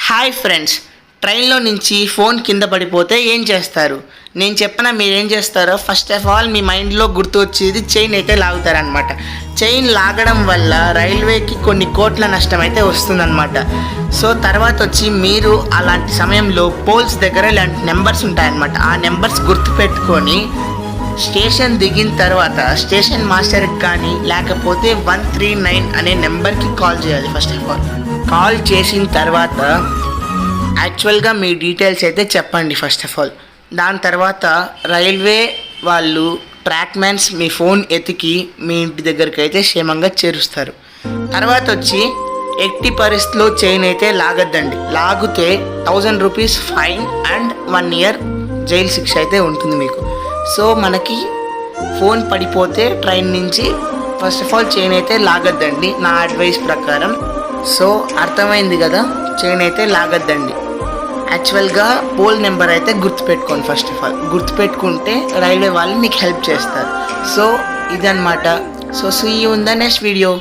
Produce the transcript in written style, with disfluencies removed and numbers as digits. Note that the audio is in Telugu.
హాయ్ ఫ్రెండ్స్, ట్రైన్లో నుంచి ఫోన్ కింద పడిపోతే ఏం చేస్తారు? నేను చెప్పిన మీరు ఏం చేస్తారో ఫస్ట్ ఆఫ్ ఆల్ మీ మైండ్లో గుర్తు వచ్చేది చైన్ అయితే లాగుతారనమాట. చైన్ లాగడం వల్ల రైల్వేకి కొన్ని కోట్ల నష్టం అయితే వస్తుందన్నమాట. సో తర్వాత వచ్చి మీరు అలాంటి సమయంలో పోల్స్ దగ్గర ఇలాంటి నెంబర్స్ ఉంటాయన్నమాట. ఆ నెంబర్స్ గుర్తుపెట్టుకొని స్టేషన్ దిగిన తర్వాత స్టేషన్ మాస్టర్కి కానీ లేకపోతే 139 అనే నెంబర్కి కాల్ చేయాలి. ఫస్ట్ ఆఫ్ ఆల్ కాల్ చేసిన తర్వాత యాక్చువల్గా మీ డీటెయిల్స్ అయితే చెప్పండి ఫస్ట్ ఆఫ్ ఆల్. దాని తర్వాత రైల్వే వాళ్ళు ట్రాక్ మ్యాన్స్ మీ ఫోన్ ఎతికి మీ ఇంటి దగ్గరికి అయితే క్షేమంగా చేరుస్తారు. తర్వాత వచ్చి ఎట్టి పరిస్థితిలో చైన్ అయితే లాగద్దండి. లాగితే 1000 rupees fine and 1 year jail శిక్ష అయితే ఉంటుంది మీకు. సో మనకి ఫోన్ పడిపోతే ట్రైన్ నుంచి ఫస్ట్ ఆఫ్ ఆల్ చైన్ అయితే లాగద్దండి నా అడ్వైస్ ప్రకారం. సో అర్థమైంది కదా, చైన్ అయితే లాగద్దండి. యాక్చువల్గా పోల్ నెంబర్ అయితే గుర్తుపెట్టుకోండి. ఫస్ట్ ఆఫ్ ఆల్ గుర్తుపెట్టుకుంటే రైల్వే వాళ్ళు మీకు హెల్ప్ చేస్తారు. సో ఇదన్నమాట. So see you in the next video.